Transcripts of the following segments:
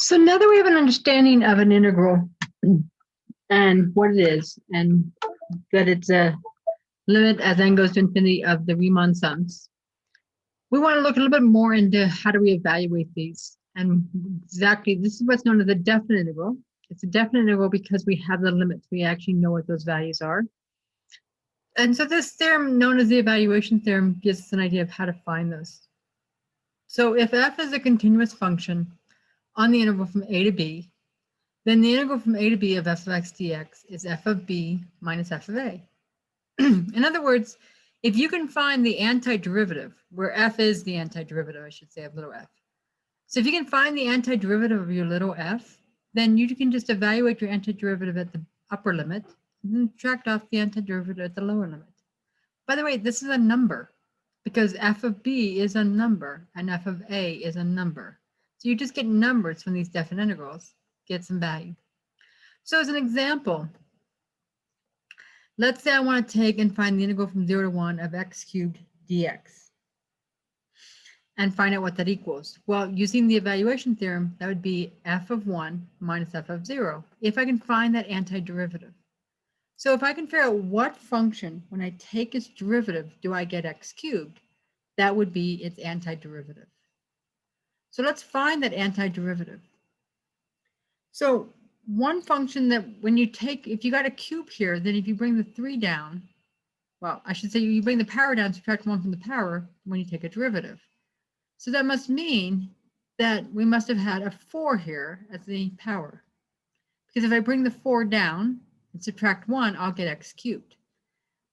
So now that we have an understanding of an integral and what it is, and that it's a limit as n goes to infinity of the Riemann sums, we want to look a little bit more into how do we evaluate these. And exactly, this is what's known as a definite integral. It's a definite integral because we have the limits. We actually know what those values are. And so this theorem, known as the evaluation theorem, gives us an idea of how to find those. So if f is a continuous function on the interval from a to b, then the integral from a to b of f of x dx is f of b minus f of a. In other words, if you can find the antiderivative, where f is the antiderivative, I should say, of little f. So if you can find the antiderivative of your little f, then you can just evaluate your antiderivative at the upper limit and then subtract off the antiderivative at the lower limit. By the way, this is a number because f of b is a number and f of a is a number. So you just get numbers from these definite integrals, get some value. So as an example, let's say I want to take and find the integral from 0 to 1 of x cubed dx and find out what that equals. Well, using the evaluation theorem, that would be f of 1 minus f of 0, if I can find that antiderivative. So if I can figure out what function, when I take its derivative, do I get x cubed, that would be its antiderivative. So let's find that antiderivative. So one function that when you take, if you got a cube here, then if you bring the 3 down, well, I should say you bring the power down, subtract 1 from the power when you take a derivative. So that must mean that we must have had a 4 here as the power. Because if I bring the 4 down and subtract 1, I'll get x cubed.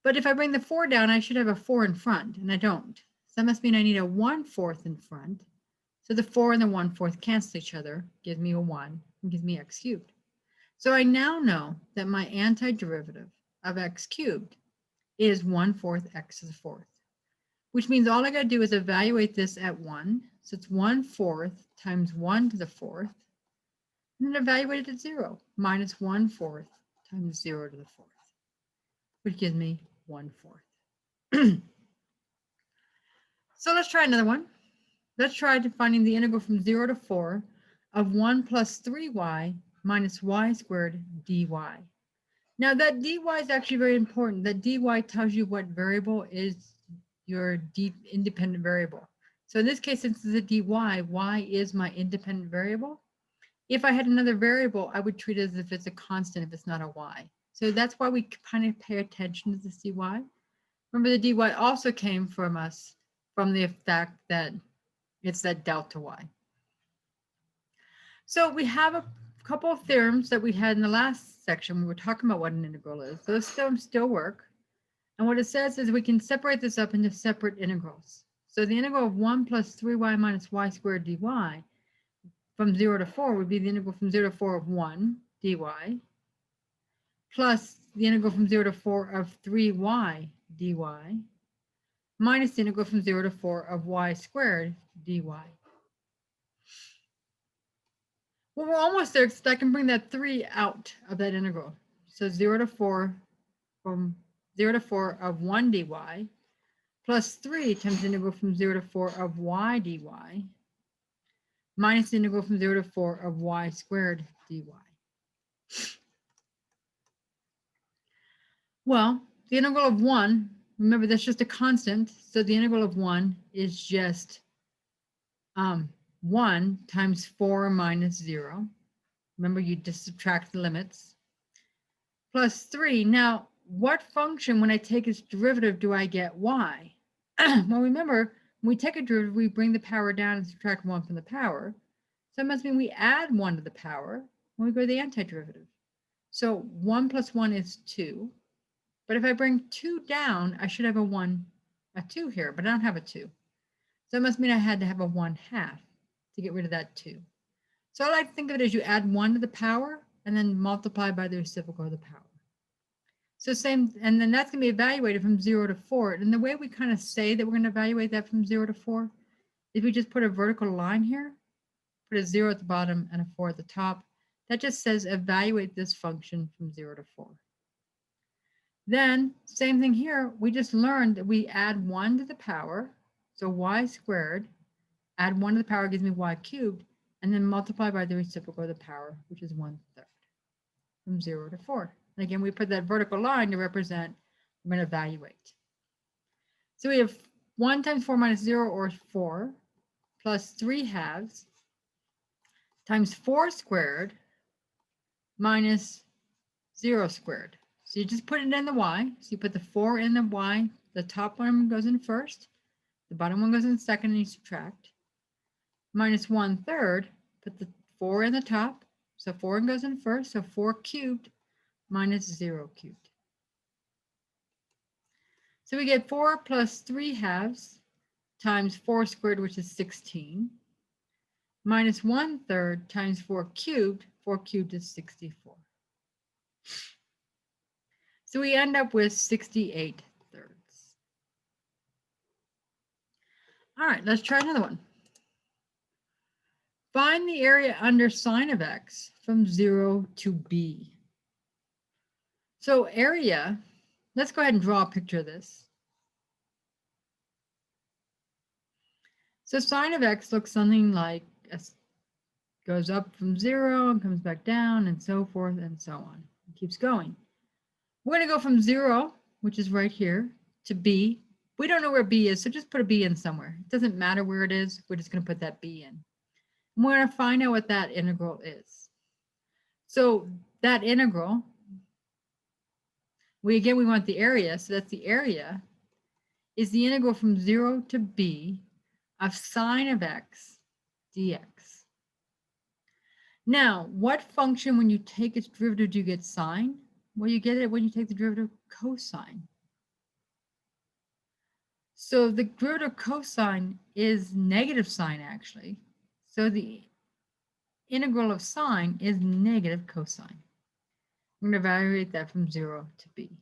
But if I bring the 4 down, I should have a 4 in front, and I don't. So that must mean I need a 1/4 in front. So the 4 and the 1/4 cancel each other, gives me a 1, and gives me x cubed. So I now know that my antiderivative of x cubed is 1/4 x to the 4th, which means all I got to do is evaluate this at 1. So it's 1/4 times 1 to the 4th, and then evaluate it at 0, minus 1/4 times 0 to the 4th, which gives me 1/4. So let's try another one. Let's try finding the integral from 0 to 4 of 1 plus 3y minus y squared dy. Now that dy is actually very important. That dy tells you what variable is your independent variable. So in this case, since it's a dy, y is my independent variable. If I had another variable, I would treat it as if it's a constant if it's not a y. So that's why we kind of pay attention to this dy. Remember, the dy also came from us from the fact that it's that delta y. So we have a couple of theorems that we had in the last section. We were talking about what an integral is. Those theorems still work. And what it says is we can separate this up into separate integrals. So the integral of 1 plus 3y minus y squared dy from 0 to 4 would be the integral from 0 to 4 of 1 dy plus the integral from 0 to 4 of 3y dy minus the integral from 0 to 4 of y squared dy. Well, we're almost there because I can bring that 3 out of that integral. So 0 to 4 from 0 to 4 of 1 dy plus 3 times the integral from 0 to 4 of y dy minus the integral from 0 to 4 of y squared dy. Well, the integral of 1, remember that's just a constant, so the integral of 1 is just 1 times 4 minus 0. Remember, you just subtract the limits. Plus 3. Now, what function, when I take its derivative, do I get y? Well, remember, when we take a derivative, we bring the power down and subtract 1 from the power. So that must mean we add 1 to the power when we go to the antiderivative. So 1 plus 1 is 2. But if I bring 2 down, I should have a 2 here, but I don't have a 2. So that must mean I had to have a 1/2 to get rid of that 2. So I like to think of it as you add 1 to the power and then multiply by the reciprocal of the power. So same, and then that's going to be evaluated from 0 to 4. And the way we kind of say that we're going to evaluate that from 0 to 4, if we just put a vertical line here, put a 0 at the bottom and a 4 at the top, that just says evaluate this function from 0 to 4. Then same thing here, we just learned that we add 1 to the power, so y squared, add 1 to the power gives me y cubed, and then multiply by the reciprocal of the power, which is 1/3, from 0 to 4. And again, we put that vertical line to represent, we're going to evaluate. So we have 1 times 4 minus 0, or 4, plus 3/2 times 4 squared minus 0 squared. So you just put it in the y. So you put the 4 in the y. The top one goes in first. The bottom one goes in second, and you subtract. Minus 1/3, put the 4 in the top. So 4 goes in first. So 4 cubed minus 0 cubed. So we get 4 plus 3/2 times 4 squared, which is 16, minus 1/3 times 4 cubed. 4 cubed is 64. So we end up with 68/3. All right, let's try another one. Find the area under sine of x from 0 to b. So area, let's go ahead and draw a picture of this. So sine of x looks something like, goes up from 0 and comes back down, and so forth and so on. It keeps going. We're going to go from 0, which is right here, to b. We don't know where b is, so just put a b in somewhere. It doesn't matter where it is. We're just going to put that b in. And we're going to find out what that integral is. So that integral, we want the area. So that's the area, is the integral from 0 to b of sine of x dx. Now, what function, when you take its derivative, do you get sine? Well, you get it when you take the derivative cosine. So the derivative cosine is negative sine, actually. So the integral of sine is negative cosine. I'm going to evaluate that from 0 to b.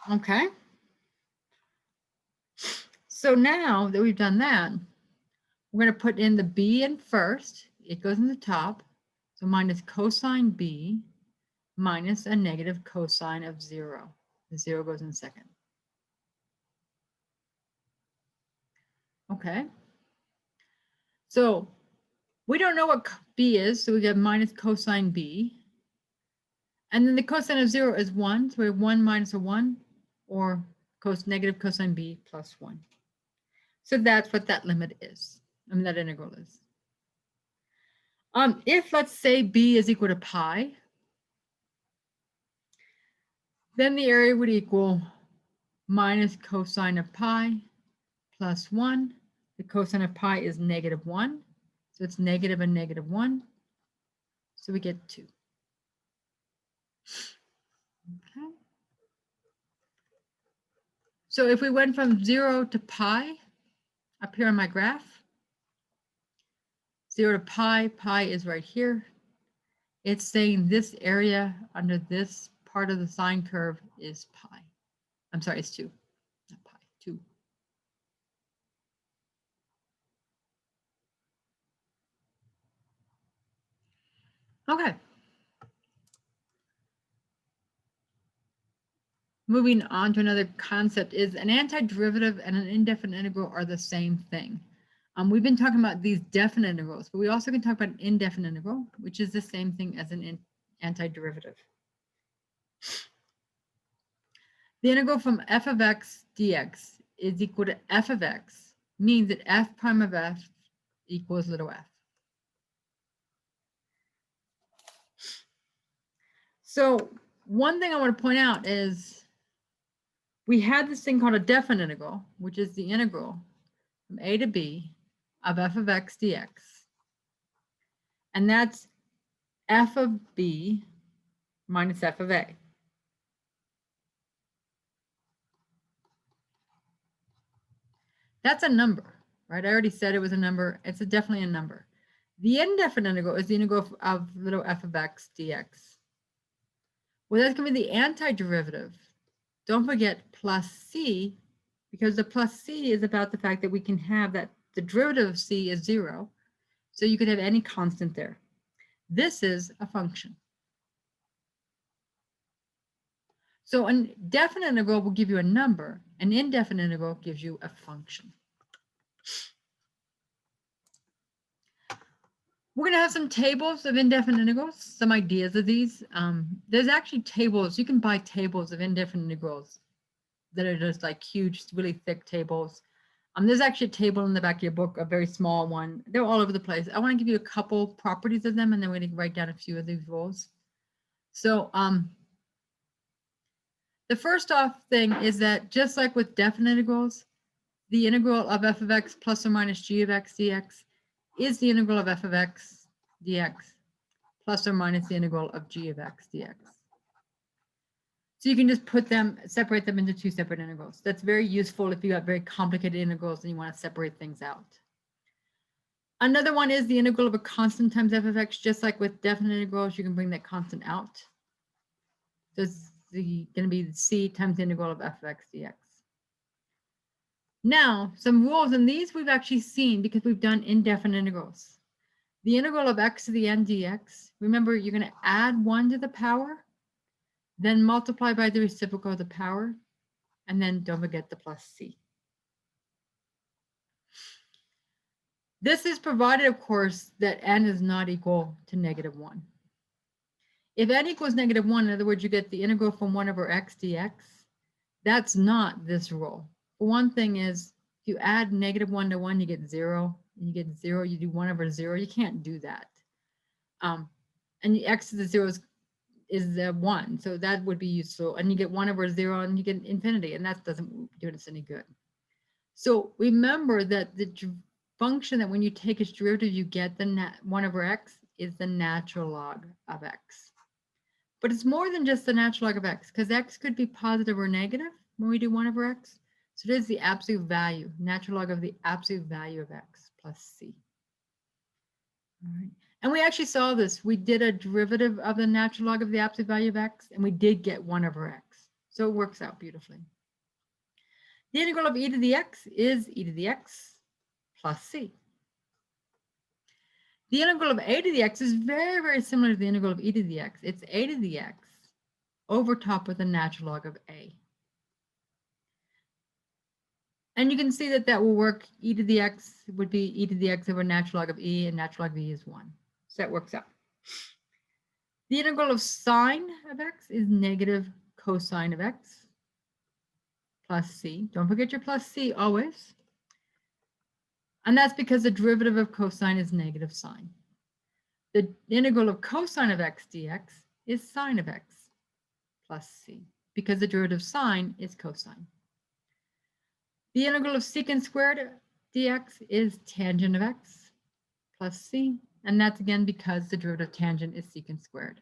Okay. So now that we've done that, we're going to put in the b in first. It goes in the top. So minus cosine b minus a negative cosine of 0. The 0 goes in second. Okay. So we don't know what b is, so we get minus cosine b. And then the cosine of 0 is 1, so we have 1 minus a 1, or negative cosine b plus 1. So that's what that limit is. That integral is. If, let's say, b is equal to pi, then the area would equal minus cosine of pi plus 1. The cosine of pi is negative 1, so it's negative and negative 1. So we get 2. Okay. So if we went from 0 to pi, up here on my graph, 0 to pi, pi is right here. It's saying this area under this part of the sine curve is pi. I'm sorry, it's 2, not pi, 2. Okay. Moving on to another concept is an antiderivative and an indefinite integral are the same thing. We've been talking about these definite integrals, but we also can talk about an indefinite integral, which is the same thing as an antiderivative. The integral from f of x dx is equal to f of x, means that f prime of f equals little f. So one thing I want to point out is we had this thing called a definite integral, which is the integral from a to b of f of x dx. And that's f of b minus f of a. That's a number, right? I already said it was a number. It's definitely a number. The indefinite integral is the integral of little f of x dx. Well, that's going to be the antiderivative. Don't forget plus c, because the plus c is about the fact that we can have that the derivative of c is 0. So you could have any constant there. This is a function. So a definite integral will give you a number. An indefinite integral gives you a function. We're going to have some tables of indefinite integrals, some ideas of these. There's actually tables. You can buy tables of indefinite integrals that are just like huge, really thick tables. There's actually a table in the back of your book, a very small one. They're all over the place. I want to give you a couple properties of them, and then we're going to write down a few of these rules. So the first off thing is that just like with definite integrals, the integral of f of x plus or minus g of x dx is the integral of f of x dx plus or minus the integral of g of x dx. So you can just separate them into two separate integrals. That's very useful if you got very complicated integrals and you want to separate things out. Another one is the integral of a constant times f of x. Just like with definite integrals, you can bring that constant out. So it's going to be c times the integral of f of x dx. Now, some rules, and these we've actually seen because we've done indefinite integrals. The integral of x to the n dx, remember you're going to add 1 to the power, then multiply by the reciprocal of the power, and then don't forget the plus c. This is provided, of course, that n is not equal to -1. If n equals -1, in other words, you get the integral from 1 over x dx, that's not this rule. One thing is, if you add -1 to 1, you get 0. And you get 0, you do 1 over 0. You can't do that. And the x to the 0 is 1, so that would be useful. And you get 1 over 0, and you get infinity, and that doesn't do us any good. So remember that the function that when you take its derivative, you get the 1 over x is the natural log of x. But it's more than just the natural log of x, because x could be positive or negative when we do 1 over x. So it is the absolute value, natural log of the absolute value of x plus c. All right. And we actually saw this. We did a derivative of the natural log of the absolute value of x, and we did get 1 over x. So it works out beautifully. The integral of e to the x is e to the x plus c. The integral of a to the x is very, very similar to the integral of e to the x. It's a to the x over top of the natural log of a. And you can see that that will work. E to the x would be e to the x over natural log of e, and natural log of e is 1. So that works out. The integral of sine of x is negative cosine of x plus c. Don't forget your plus c always. And that's because the derivative of cosine is negative sine. The integral of cosine of x dx is sine of x plus c, because the derivative of sine is cosine. The integral of secant squared dx is tangent of x plus c, and that's again because the derivative of tangent is secant squared.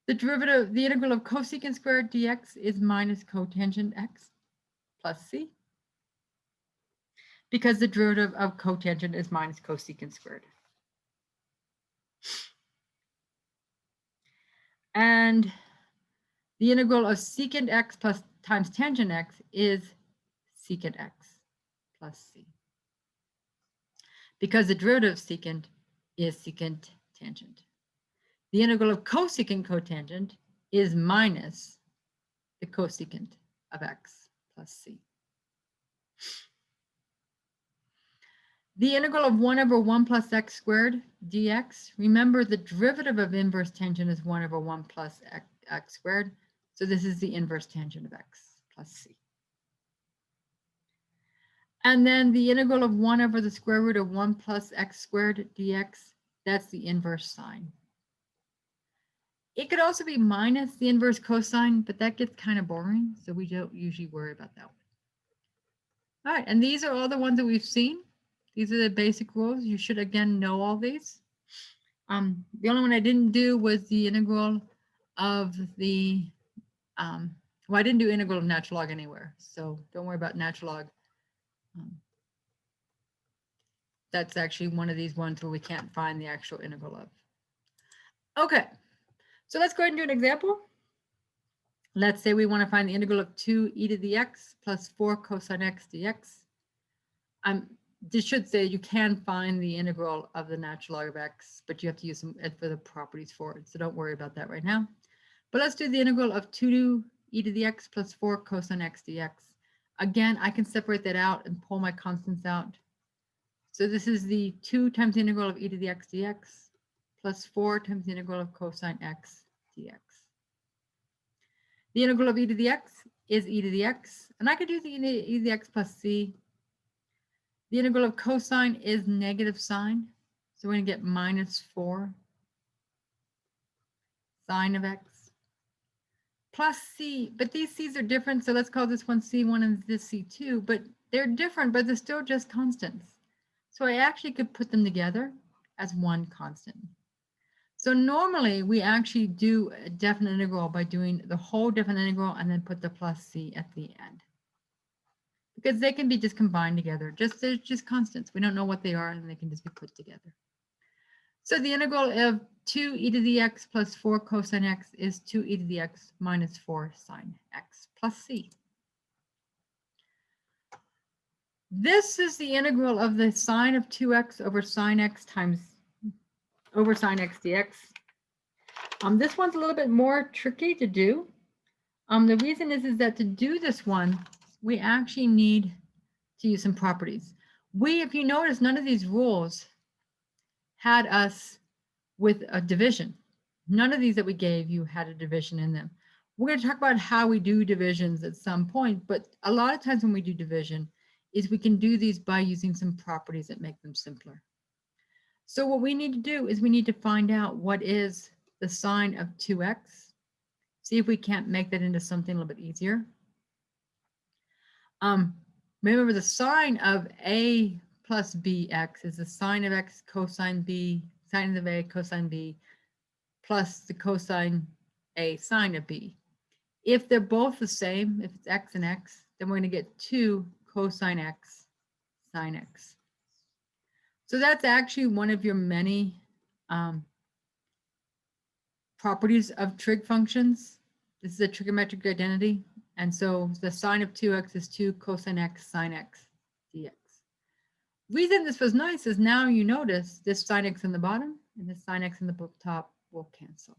The integral of cosecant squared dx is minus cotangent x plus c, because the derivative of cotangent is minus cosecant squared. And the integral of secant x plus times tangent x is secant x plus c, because the derivative of secant is secant tangent. The integral of cosecant cotangent is minus the cosecant of x plus c. The integral of 1 over 1 plus x squared dx, remember the derivative of inverse tangent is 1 over 1 plus x squared. So this is the inverse tangent of x plus c. And then the integral of 1 over the square root of 1 plus x squared dx, that's the inverse sine. It could also be minus the inverse cosine, but that gets kind of boring, so we don't usually worry about that one. All right, and these are all the ones that we've seen. These are the basic rules. You should, again, know all these. The only one I didn't do was the integral of the, well, I didn't do integral of natural log anywhere, so don't worry about natural log. That's actually one of these ones where we can't find the actual integral of. Okay, so let's go ahead and do an example. Let's say we want to find the integral of 2e to the x plus 4 cosine x dx. This should say you can find the integral of the natural log of x, but you have to use some for the properties for it. So don't worry about that right now. But let's do the integral of 2e to the x plus 4 cosine x dx. Again, I can separate that out and pull my constants out. So this is the 2 times the integral of e to the x dx plus 4 times the integral of cosine x dx. The integral of e to the x is e to the x, and I could do the e to the x plus c. The integral of cosine is negative sine, so we're going to get minus 4 sine of x plus c, but these c's are different, so let's call this one c1 and this c2, but they're different, but they're still just constants. So I actually could put them together as one constant. So normally we actually do a definite integral by doing the whole definite integral and then put the plus c at the end, because they can be just combined together. They're just constants. We don't know what they are, and they can just be put together. So the integral of 2 e to the x plus 4 cosine x is 2 e to the x minus 4 sine x plus c. This is the integral of the sine of 2x over sine x times over sine x dx. This one's a little bit more tricky to do. The reason is that to do this one, we actually need to use some properties. If you notice, none of these rules had us with a division. None of these that we gave you had a division in them. We're going to talk about how we do divisions at some point, but a lot of times when we do division is we can do these by using some properties that make them simpler. So what we need to do is we need to find out what is the sine of 2x. See if we can't make that into something a little bit easier. Remember, the sine of a plus bx is the sine of x cosine b, sine of a cosine b, plus the cosine a sine of b. If they're both the same, if it's x and x, then we're going to get 2 cosine x sine x. So that's actually one of your many properties of trig functions. This is a trigonometric identity. And so the sine of 2x is 2 cosine x sine x dx. Reason this was nice is now you notice this sine x in the bottom and this sine x in the top will cancel.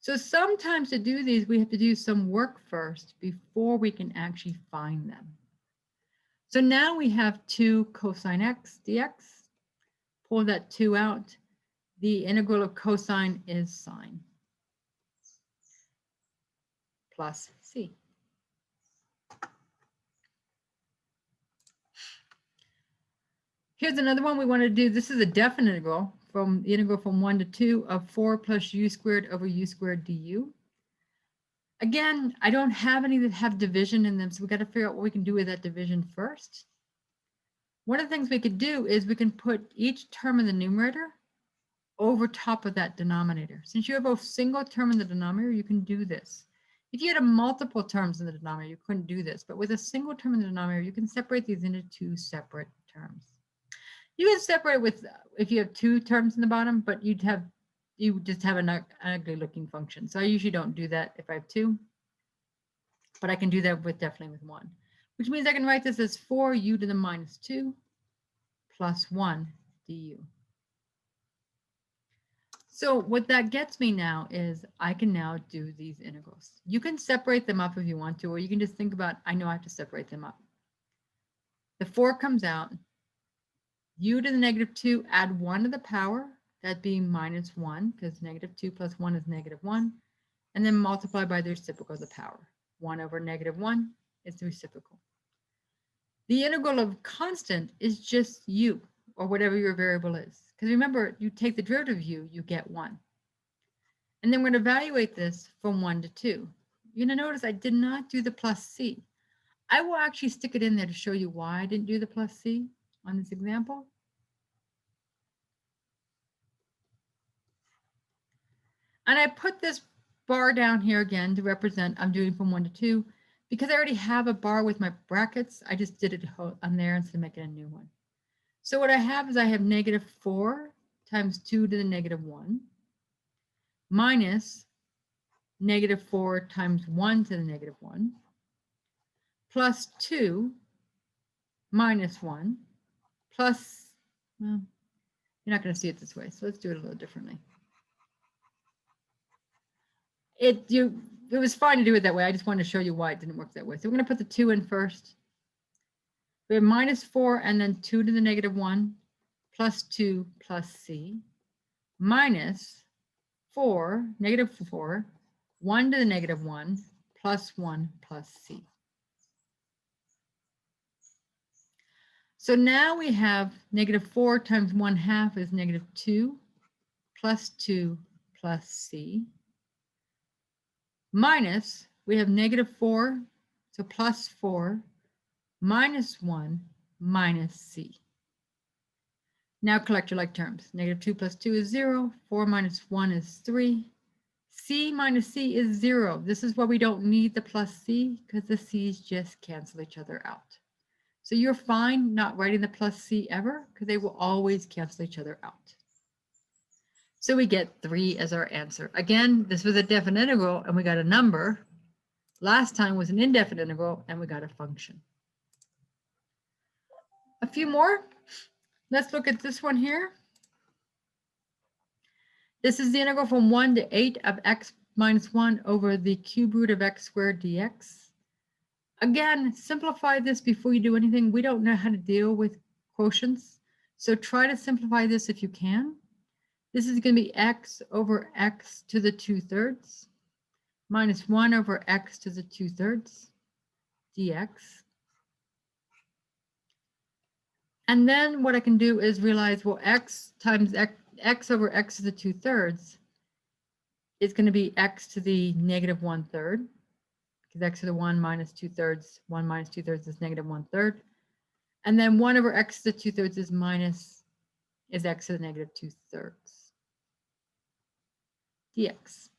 So sometimes to do these, we have to do some work first before we can actually find them. So now we have 2 cosine x dx. Pull that 2 out. The integral of cosine is sine plus c. Here's another one we want to do. This is a definite integral from the integral from 1 to 2 of 4 plus u squared over u squared du. Again, I don't have any that have division in them, so we got to figure out what we can do with that division first. One of the things we could do is we can put each term in the numerator over top of that denominator. Since you have a single term in the denominator, you can do this. If you had a multiple terms in the denominator, you couldn't do this, but with a single term in the denominator, you can separate these into 2 separate terms. You can separate it with if you have 2 terms in the bottom, but you just have an ugly looking function. So I usually don't do that if I have 2, but I can do that definitely with 1, which means I can write this as 4u to the minus 2 plus 1 du. So what that gets me now is I can now do these integrals. You can separate them up if you want to, or you can just think about, I know I have to separate them up. The 4 comes out. U to the negative 2, add 1 to the power, that being minus 1, because negative 2 plus 1 is negative 1, and then multiply by the reciprocal of the power. 1 over negative 1 is the reciprocal. The integral of constant is just u, or whatever your variable is. Because remember, you take the derivative of u, you get 1. And then we're going to evaluate this from 1 to 2. You're going to notice I did not do the plus c. I will actually stick it in there to show you why I didn't do the plus c on this example. And I put this bar down here again to represent I'm doing from 1 to 2. Because I already have a bar with my brackets, I just did it on there instead of making a new one. So what I have is I have negative 4 times 2 to the negative 1 minus negative 4 times 1 to the negative 1 plus 2 minus 1 plus, well, you're not going to see it this way, so let's do it a little differently. It was fine to do it that way. I just wanted to show you why it didn't work that way. So we're going to put the 2 in first. We have minus 4 and then 2 to the negative 1 plus 2 plus c minus 4, negative 4, 1 to the negative 1 plus 1 plus c. So now we have negative 4 times 1/2 is negative 2 plus 2 plus c minus, we have negative 4, so plus 4 minus 1 minus c. Now collect your like terms. Negative 2 plus 2 is 0. 4 minus 1 is 3. C minus c is 0. This is why we don't need the plus c, because the c's just cancel each other out. So you're fine not writing the plus c ever, because they will always cancel each other out. So we get 3 as our answer. Again, this was a definite integral, and we got a number. Last time was an indefinite integral, and we got a function. A few more. Let's look at this one here. This is the integral from 1 to 8 of x minus 1 over the cube root of x squared dx. Again, simplify this before you do anything. We don't know how to deal with quotients, so try to simplify this if you can. This is going to be x over x to the 2/3 minus 1 over x to the 2/3 dx. And then what I can do is realize, well, x times x over x to the 2/3 is going to be x to the negative 1/3, because x to the 1 minus 2/3, 1 minus 2/3 is negative 1/3. And then 1 over x to the 2/3 is x to the negative 2/3 dx.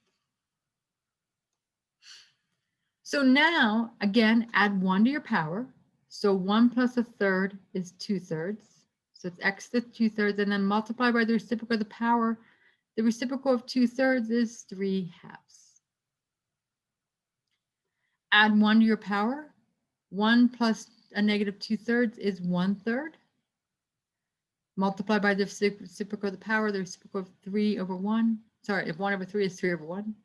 So now, again, add 1 to your power. So 1 plus 1/3 is 2/3. So it's x to the 2/3, and then multiply by the reciprocal of the power. The reciprocal of 2/3 is 3/2. Add 1 to your power. 1 plus a negative 2/3 is 1/3. Multiply by the reciprocal of the power, the reciprocal of 3 over 1. Sorry, if 1 over 3 is 3 over 1.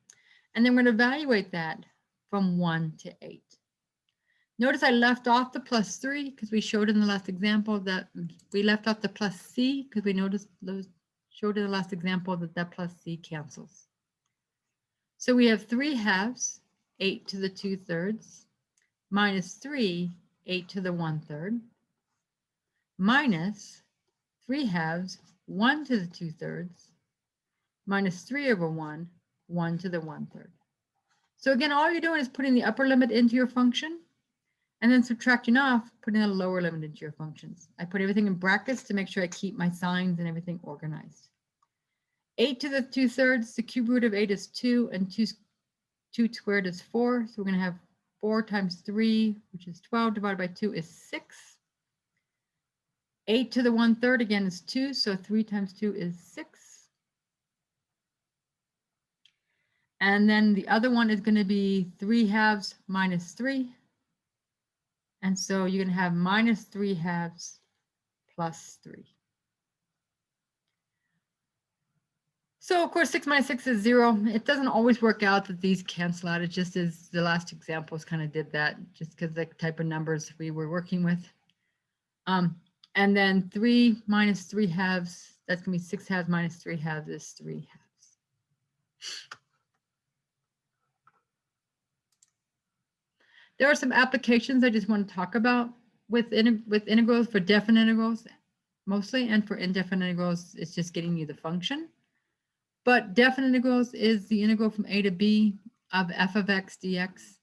And then we're going to evaluate that from 1 to 8. Notice I left off the plus 3 because we showed in the last example that we left off the plus c because we showed in the last example that that plus c cancels. So we have 3/2, 8 to the 2/3, minus 3, 8 to the 1/3, minus 3/2, 1 to the 2/3, minus 3 over 1, 1 to the 1/3. So again, all you're doing is putting the upper limit into your function and then subtracting off, putting a lower limit into your functions. I put everything in brackets to make sure I keep my signs and everything organized. 8 to the 2/3, the cube root of 8 is 2, and 2 squared is 4. So we're going to have 4 times 3, which is 12, divided by 2 is 6. 8 to the 1/3 again is 2, so 3 times 2 is 6. And then the other one is going to be 3/2 minus 3. And so you're going to have minus 3/2 plus 3. So of course, 6 minus 6 is 0. It doesn't always work out that these cancel out. It just is the last examples kind of did that just because the type of numbers we were working with. And then 3 minus 3/2, that's going to be 6/2 minus 3/2 is 3/2. There are some applications I just want to talk about with integrals for definite integrals mostly, and for indefinite integrals, it's just getting you the function. But definite integrals is the integral from a to b of f of x dx,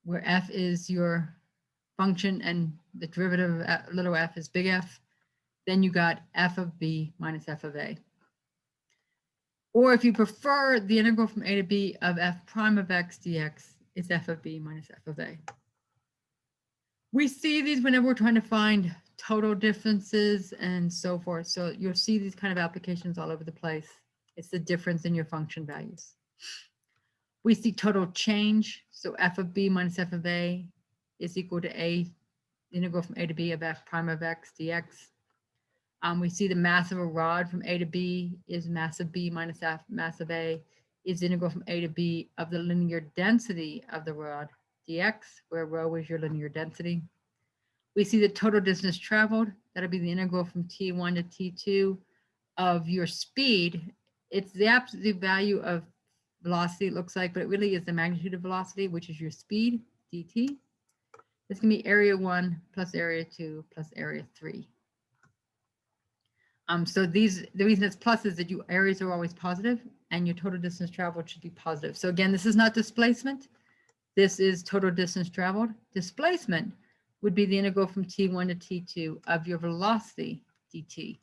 where f is your function and the derivative of little f is big F. Then you got f of b minus f of a. Or if you prefer, the integral from a to b of f prime of x dx is f of b minus f of a. We see these whenever we're trying to find total differences and so forth. So you'll see these kind of applications all over the place. It's the difference in your function values. We see total change. So f of b minus f of a is equal to a, integral from a to b of f prime of x dx. We see the mass of a rod from a to b is mass of b minus mass of a is integral from a to b of the linear density of the rod dx, where rho is your linear density. We see the total distance traveled. That'll be the integral from t1 to t2 of your speed. It's the absolute value of velocity, it looks like, but it really is the magnitude of velocity, which is your speed, dt. It's going to be area 1 plus area 2 plus area 3. So the reason it's plus is that your areas are always positive and your total distance traveled should be positive. So again, this is not displacement. This is total distance traveled. Displacement would be the integral from t1 to t2 of your velocity dt.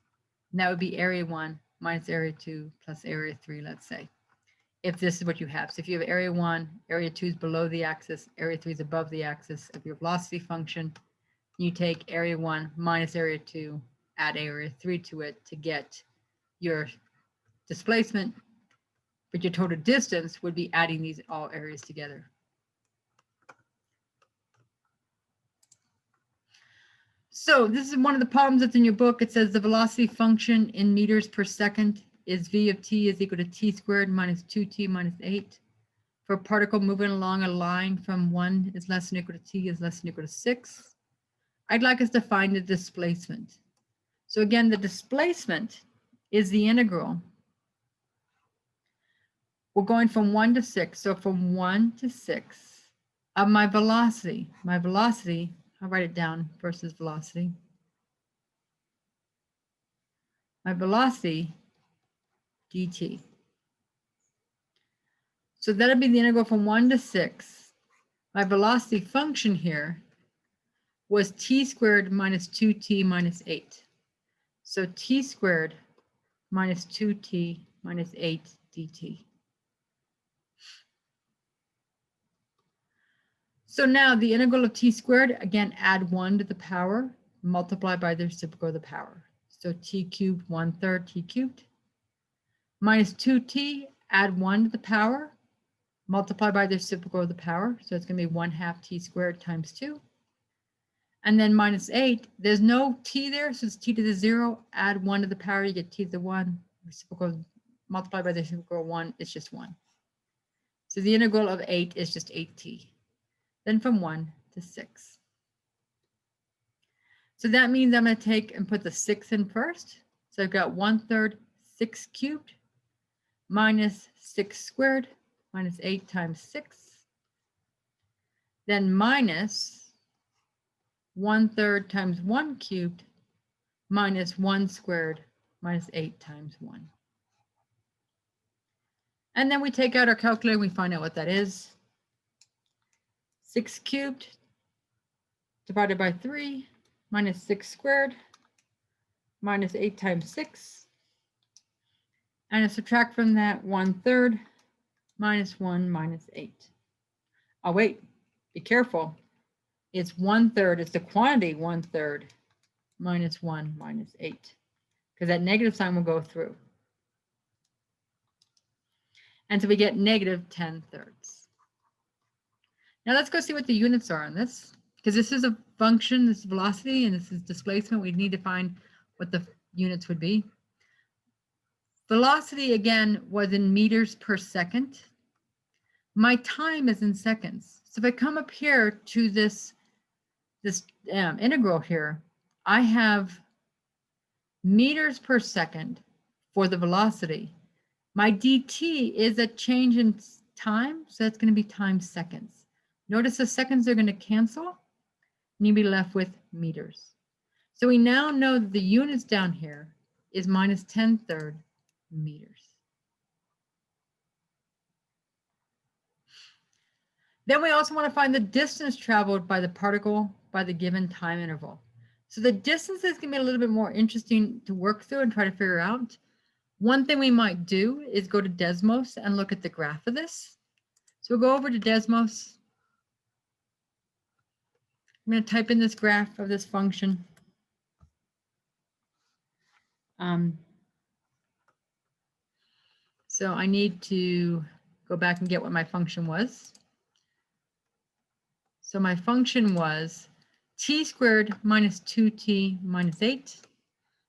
And that would be area 1 minus area 2 plus area 3, let's say, if this is what you have. So if you have area 1, area 2 is below the axis, area 3 is above the axis of your velocity function, you take area 1 minus area 2, add area 3 to it to get your displacement, but your total distance would be adding these all areas together. So this is one of the problems that's in your book. It says the velocity function in meters per second is v of t is equal to t squared minus 2t minus 8. For a particle moving along a line from 1 is less than or equal to t is less than or equal to 6. I'd like us to find the displacement. So again, the displacement is the integral. We're going from 1 to 6. So from 1 to 6 of my velocity, I'll write it down versus velocity. My velocity dt. So that'll be the integral from 1 to 6. My velocity function here was t squared minus 2t minus 8. So t squared minus 2t minus 8 dt. So now the integral of t squared, again, add 1 to the power, multiply by the reciprocal of the power. So t cubed 1/3 t cubed. Minus 2t, add 1 to the power, multiply by the reciprocal of the power. So it's going to be 1/2 t squared times 2. And then minus 8, there's no t there, so it's t to the 0. Add 1 to the power, you get t to the 1. Reciprocal, multiply by the reciprocal of 1, it's just 1. So the integral of 8 is just 8t. Then from 1 to 6. So that means I'm going to take and put the 6 in first. So I've got 1/3 6 cubed minus 6 squared minus 8 times 6. Then minus 1/3 times 1 cubed minus 1 squared minus 8 times 1. And then we take out our calculator and we find out what that is. 6 cubed divided by 3 minus 6 squared minus 8 times 6. And I subtract from that 1/3 minus 1 minus 8. Oh, wait, be careful. It's 1/3, it's the quantity 1/3 minus 1 minus 8, because that negative sign will go through. And so we get negative 10/3. Now let's go see what the units are on this, because this is a function, this is velocity, and this is displacement. We need to find what the units would be. Velocity, again, was in meters per second. My time is in seconds. So if I come up here to this integral here, I have meters per second for the velocity. My dt is a change in time, so that's going to be times seconds. Notice the seconds are going to cancel, and you'll be left with meters. So we now know that the units down here is minus 10/3 meters. Then we also want to find the distance traveled by the particle by the given time interval. So the distance is going to be a little bit more interesting to work through and try to figure out. One thing we might do is go to Desmos and look at the graph of this. So we'll go over to Desmos. I'm going to type in this graph of this function. So I need to go back and get what my function was. So my function was t squared minus 2t minus 8.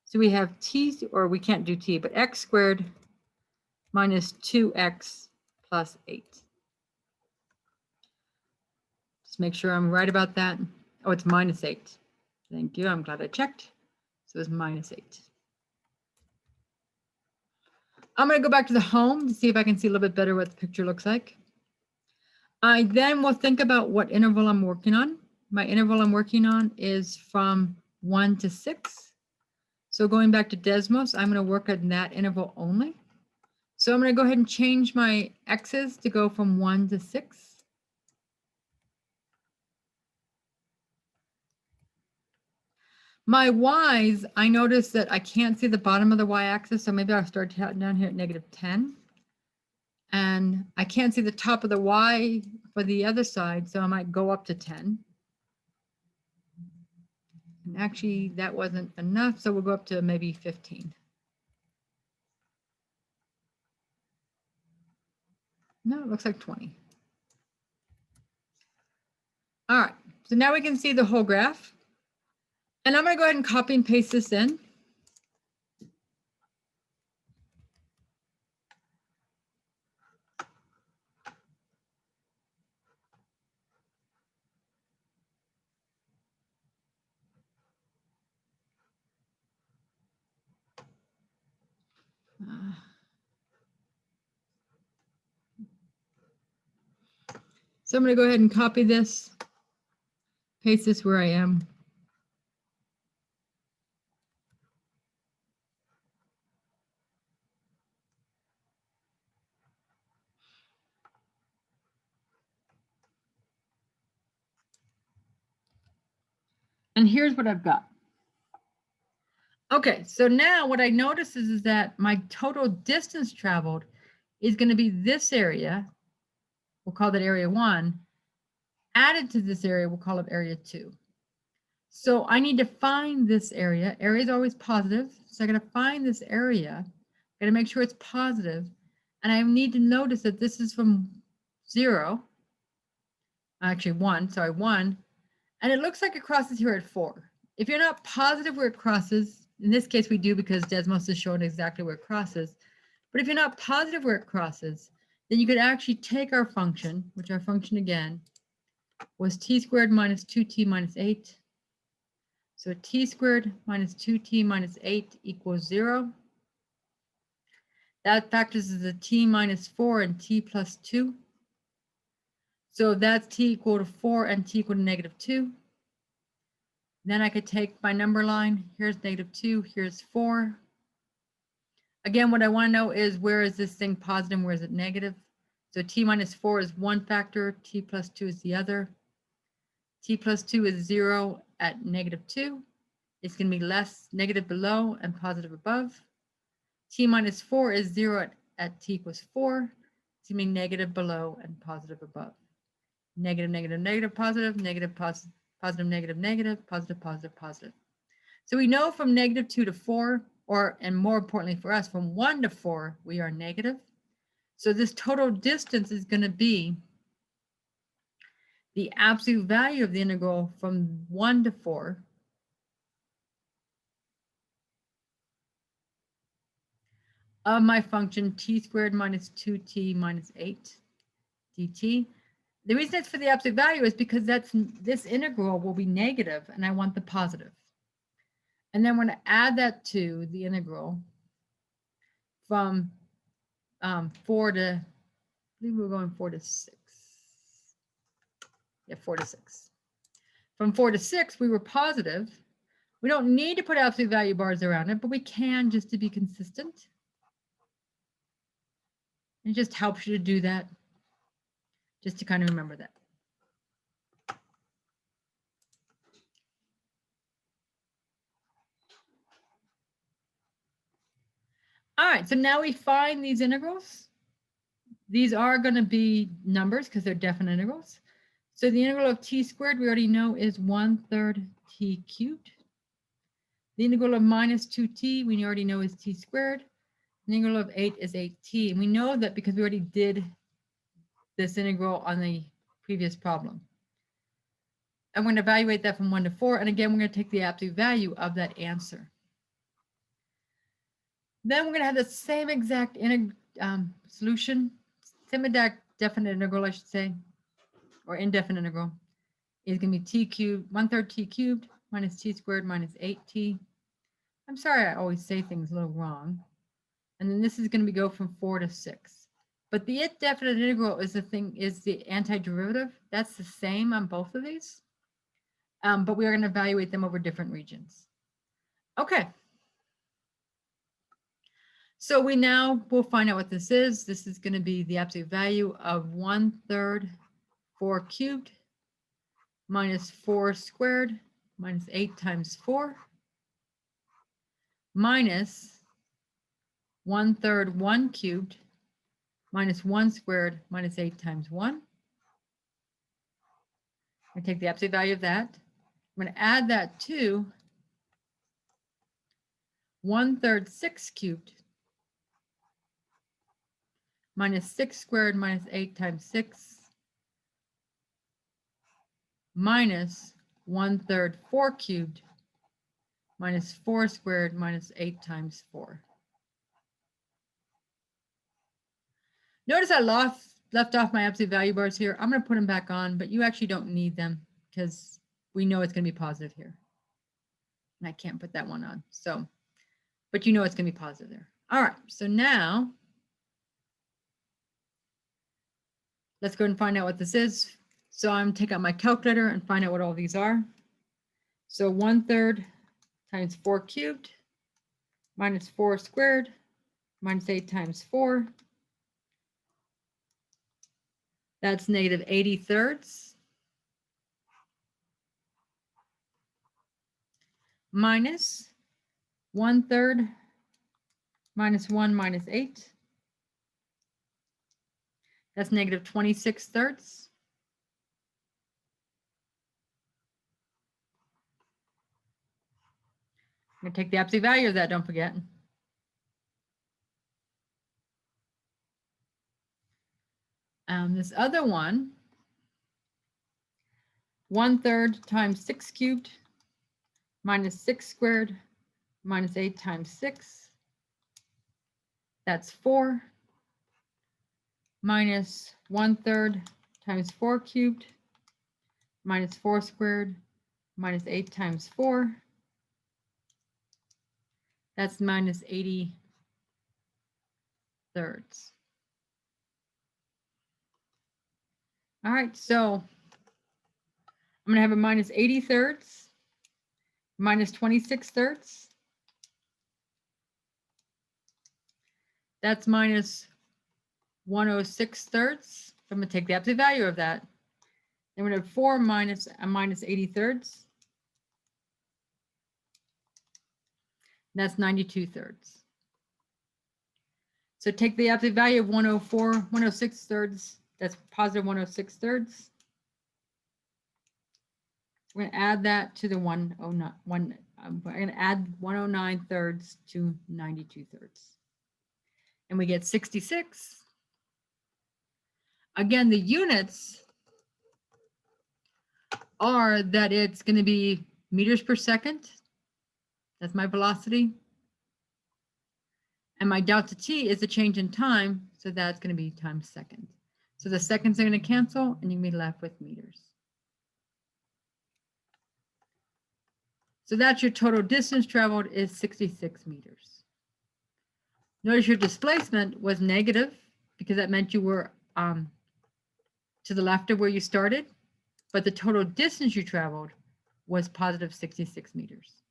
So we have t, or we can't do t, but x squared minus 2x plus 8. Just make sure I'm right about that. Oh, it's minus 8. Thank you. I'm glad I checked. So it's -8. I'm going to go back to the home to see if I can see a little bit better what the picture looks like. I then will think about what interval I'm working on. My interval I'm working on is from 1 to 6. So going back to Desmos, I'm going to work on that interval only. So I'm going to go ahead and change my x's to go from 1 to 6. My y's, I notice that I can't see the bottom of the y-axis, so maybe I'll start down here at -10. And I can't see the top of the y for the other side, so I might go up to 10. And actually, that wasn't enough, so we'll go up to maybe 15. No, it looks like 20. All right, so now we can see the whole graph. And I'm going to go ahead and copy and paste this in. So I'm going to go ahead and copy this, paste this where I am. And here's what I've got. Okay, so now what I notice is that my total distance traveled is going to be this area. We'll call that area 1. Added to this area, we'll call it area 2. So I need to find this area. Area is always positive. So I got to find this area. Got to make sure it's positive. And I need to notice that this is from 0. Actually 1, sorry, 1. And it looks like it crosses here at 4. If you're not positive where it crosses, in this case we do because Desmos is showing exactly where it crosses. But if you're not positive where it crosses, then you could actually take our function, which our function again was t squared minus 2t minus 8. So t squared minus 2t minus 8 equals 0. That factors as a t minus 4 and t plus 2. So that's t equal to 4 and t equal to -2. Then I could take my number line. Here's -2, here's 4. Again, what I want to know is where is this thing positive and where is it negative? So t minus 4 is one factor, t plus 2 is the other. T plus 2 is 0 at -2. It's going to be less negative below and positive above. T minus 4 is 0 at t equals 4. It's going to be negative below and positive above. Negative, negative, negative, positive, negative, positive, positive, negative, negative, positive, positive, positive. So we know from -2 to 4, and more importantly for us, from 1 to 4, we are negative. So this total distance is going to be the absolute value of the integral from 1 to 4 of my function t squared minus 2t minus 8 dt. The reason it's for the absolute value is because this integral will be negative, and I want the positive. And then we're going to add that to the integral from 4 to, I believe we're going 4 to 6. Yeah, 4 to 6. From 4 to 6, we were positive. We don't need to put absolute value bars around it, but we can just to be consistent. It just helps you to do that, just to kind of remember that. All right, so now we find these integrals. These are going to be numbers because they're definite integrals. So the integral of t squared we already know is 1/3 t cubed. The integral of minus 2t we already know is t squared. The integral of 8 is 8t. And we know that because we already did this integral on the previous problem. I'm going to evaluate that from 1 to 4. And again, we're going to take the absolute value of that answer. Then we're going to have the same exact solution, same exact definite integral, I should say, or indefinite integral, is going to be t cubed, 1/3 t cubed minus t squared minus 8t. I'm sorry, I always say things a little wrong. And then this is going to go from 4 to 6. But the indefinite integral is the antiderivative. That's the same on both of these. But we are going to evaluate them over different regions. Okay. So we now will find out what this is. This is going to be the absolute value of 1/3 4 cubed minus 4 squared minus 8 times 4 minus 1/3 1 cubed minus 1 squared minus 8 times 1. I take the absolute value of that. I'm going to add that to 1/3 6 cubed minus 6 squared minus 8 times 6 minus 1/3 4 cubed minus 4 squared minus 8 times 4. Notice I left off my absolute value bars here. I'm going to put them back on, but you actually don't need them because we know it's going to be positive here. And I can't put that one on. So, but you know it's going to be positive there. All right, so now let's go and find out what this is. So I'm take out my calculator and find out what all these are. So 1/3 times 4 cubed minus 4 squared minus 8 times 4. That's negative 80 thirds minus 1/3 minus 1 minus 8. That's negative 26 thirds. I'm going to take the absolute value of that, don't forget. This other one, 1/3 times 6 cubed minus 6 squared minus 8 times 6. That's 4 minus 1/3 times 4 cubed minus 4 squared minus 8 times 4. That's minus 80 thirds. All right, so I'm going to have a minus 80 thirds, minus 26 thirds. That's minus 106 thirds. So I'm going to take the absolute value of that. Then we're going to have 4 minus a minus 80 thirds. That's 92 thirds. So take the absolute value of 106 thirds. That's positive 106 thirds. We're going to add that to the 109. We're going to add 109 thirds to 92 thirds. And we get 66. Again, the units are that it's going to be meters per second. That's my velocity. And my delta t is the change in time, so that's going to be times second. So the seconds are going to cancel, and you're going to be left with meters. So that's your total distance traveled is 66 meters. Notice your displacement was negative because that meant you were to the left of where you started, but the total distance you traveled was positive 66 meters.